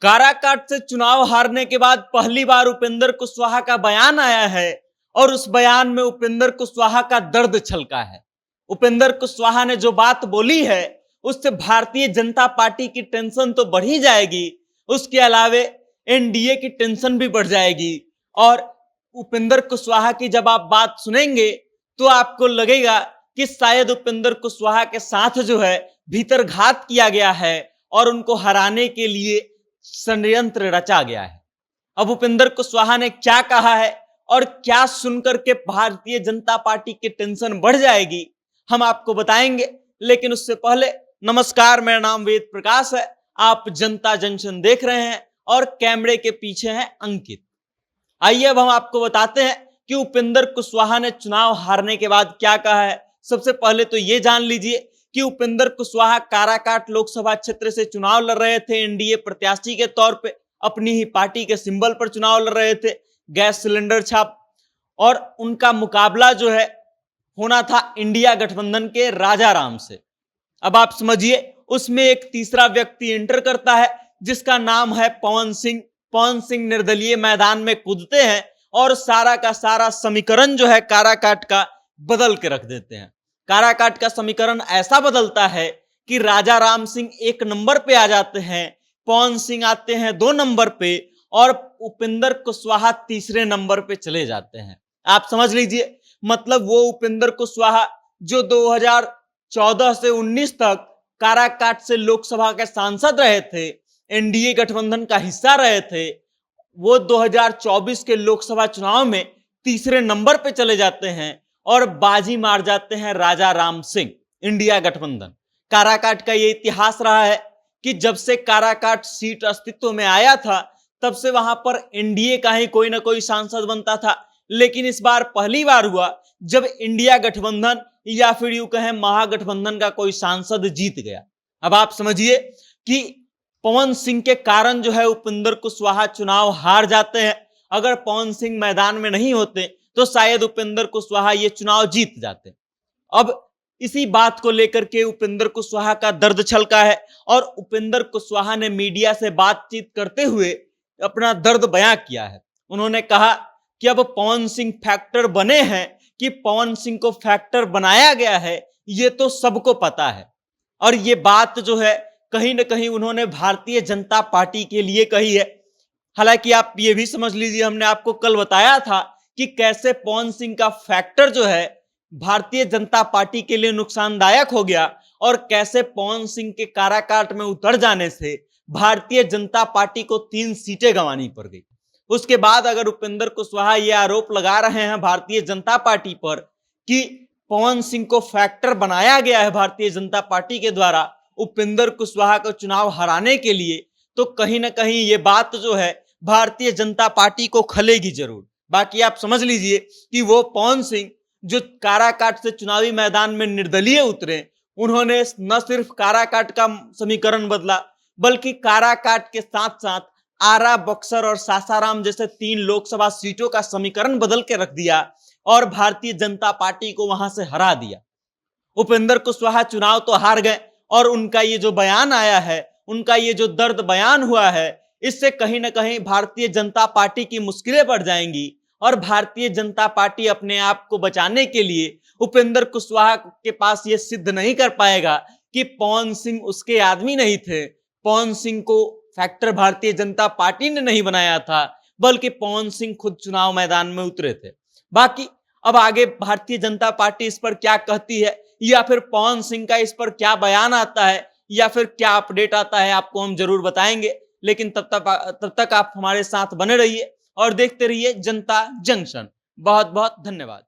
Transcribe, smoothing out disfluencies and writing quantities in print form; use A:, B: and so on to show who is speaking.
A: काराकाट से चुनाव हारने के बाद पहली बार उपेंद्र कुशवाहा का बयान आया है और उस बयान में उपेंद्र कुशवाहा का दर्द छलका है। उपेंद्र कुशवाहा ने जो बात बोली है उससे भारतीय जनता पार्टी की टेंशन तो बढ़ ही जाएगी, उसके अलावे एनडीए की टेंशन भी बढ़ जाएगी। और उपेंद्र कुशवाहा की जब आप बात सुनेंगे तो आपको लगेगा कि शायद उपेंद्र कुशवाहा के साथ जो है भीतरघात किया गया है और उनको हराने के लिए षड्यंत्र रचा गया है। अब उपेंद्र कुशवाहा ने क्या कहा है और क्या सुनकर के भारतीय जनता पार्टी की टेंशन बढ़ जाएगी, हम आपको बताएंगे। लेकिन उससे पहले नमस्कार, मेरा नाम वेद प्रकाश है, आप जनता जंक्शन देख रहे हैं और कैमरे के पीछे हैं अंकित। आइए अब हम आपको बताते हैं कि उपेंद्र कुशवाहा ने चुनाव हारने के बाद क्या कहा है। सबसे पहले तो ये जान लीजिए कि उपेंद्र कुशवाहा काराकाट लोकसभा क्षेत्र से चुनाव लड़ रहे थे। एनडीए प्रत्याशी के तौर पे अपनी ही पार्टी के सिंबल पर चुनाव लड़ रहे थे, गैस सिलेंडर छाप, और उनका मुकाबला जो है होना था इंडिया गठबंधन के राजा राम से। अब आप समझिए उसमें एक तीसरा व्यक्ति एंटर करता है जिसका नाम है पवन सिंह। पवन सिंह निर्दलीय मैदान में कूदते हैं और सारा का सारा समीकरण जो है काराकाट का बदल के रख देते हैं। काराकाट का समीकरण ऐसा बदलता है कि राजा राम सिंह 1 नंबर पे आ जाते हैं, पवन सिंह आते हैं 2 नंबर पे और उपेंद्र कुशवाहा तीसरे नंबर पे चले जाते हैं। आप समझ लीजिए, मतलब वो उपेंद्र कुशवाहा जो 2014 से 19 तक काराकाट से लोकसभा के सांसद रहे थे, एनडीए गठबंधन का हिस्सा रहे थे, वो 2024 के लोकसभा चुनाव में तीसरे नंबर पे चले जाते हैं और बाजी मार जाते हैं राजा राम सिंह, इंडिया गठबंधन। काराकाट का ये इतिहास रहा है कि जब से काराकाट सीट अस्तित्व में आया था तब से वहां पर एनडीए का ही कोई ना कोई सांसद बनता था, लेकिन इस बार पहली बार हुआ जब इंडिया गठबंधन या फिर यूं कहें महागठबंधन का कोई सांसद जीत गया। अब आप समझिए कि पवन सिंह के कारण जो है उपेंद्र कुशवाहा चुनाव हार जाते हैं। अगर पवन सिंह मैदान में नहीं होते तो शायद उपेंद्र कुशवाहा ये चुनाव जीत जाते। अब इसी बात को लेकर के उपेंद्र कुशवाहा का दर्द छलका है और उपेंद्र कुशवाहा ने मीडिया से बातचीत करते हुए अपना दर्द बयां किया है। उन्होंने कहा कि अब पवन सिंह फैक्टर बने हैं, कि पवन सिंह को फैक्टर बनाया गया है ये तो सबको पता है। और ये बात जो है कहीं ना कहीं उन्होंने भारतीय जनता पार्टी के लिए कही है। हालांकि आप ये भी समझ लीजिए, हमने आपको कल बताया था कि कैसे पवन सिंह का फैक्टर जो है भारतीय जनता पार्टी के लिए नुकसानदायक हो गया और कैसे पवन सिंह के काराकाट में उतर जाने से भारतीय जनता पार्टी को 3 सीटें गंवानी पड़ गई। उसके बाद अगर उपेंद्र कुशवाहा ये आरोप लगा रहे हैं भारतीय जनता पार्टी पर कि पवन सिंह को फैक्टर बनाया गया है भारतीय जनता पार्टी के द्वारा उपेंद्र कुशवाहा को चुनाव हराने के लिए, तो कहीं ना कहीं ये बात जो है भारतीय जनता पार्टी को खलेगी जरूर। बाकी आप समझ लीजिए कि वो पवन सिंह जो काराकाट से चुनावी मैदान में निर्दलीय उतरे, उन्होंने न सिर्फ काराकाट का समीकरण बदला बल्कि काराकाट के साथ साथ आरा, बक्सर और सासाराम जैसे 3 लोकसभा सीटों का समीकरण बदल के रख दिया और भारतीय जनता पार्टी को वहां से हरा दिया। उपेंद्र कुशवाहा चुनाव तो हार गए और उनका ये जो बयान आया है, उनका ये जो दर्द बयान हुआ है, इससे कहीं ना कहीं भारतीय जनता पार्टी की मुश्किलें बढ़ जाएंगी और भारतीय जनता पार्टी अपने आप को बचाने के लिए उपेंद्र कुशवाहा के पास ये सिद्ध नहीं कर पाएगा कि पवन सिंह उसके आदमी नहीं थे। पवन सिंह को फैक्टर भारतीय जनता पार्टी ने नहीं बनाया था, बल्कि पवन सिंह खुद चुनाव मैदान में उतरे थे। बाकी अब आगे भारतीय जनता पार्टी इस पर क्या कहती है या फिर पवन सिंह का इस पर क्या बयान आता है या फिर क्या अपडेट आता है, आपको हम जरूर बताएंगे। लेकिन तब तक आप हमारे साथ बने रहिए और देखते रहिए जनता जंक्शन। बहुत बहुत धन्यवाद।